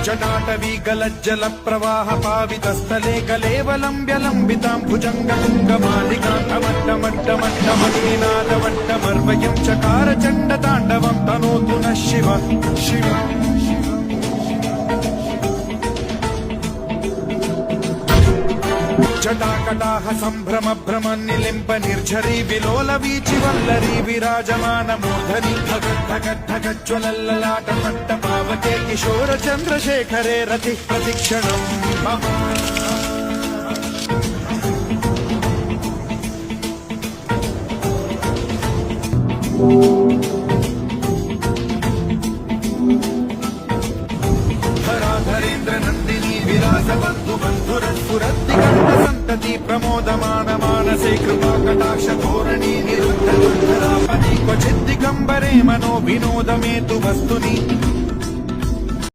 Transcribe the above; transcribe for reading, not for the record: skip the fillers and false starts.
जटाटवी गलज्जल प्रवाह पावितस्थले कलेवलम्ब्यलम्बितां भुजङ्गतुङ्गमालिकान्तमट्टमट्टमट्टमटीनादवट्टमर्वयं चकार चण्डताण्डवं तनोतु नः शिव शिव जटाकटाह सम्भ्रम भ्रम निलिम्ब निर्झरी विलोल वीचि वल्लरी विराजमान मूर्धनि धगद्धगद्धगज्ज्वलल्ललाट पट्ट पावके किशोर चन्द्रशेखरे रति प्रतिक्षणम् धराधरेन्द्र नन्दिनी विलास बन्धु बन्धुरस्फुरद्दिगन्धसन्तति प्रमोदमान मानसे कृपा कटाक्ष धोरणी निरुद्ध दुर्धरापदि क्वचिद्दिगम्बरे मनो विनोदमेतु वस्तुनि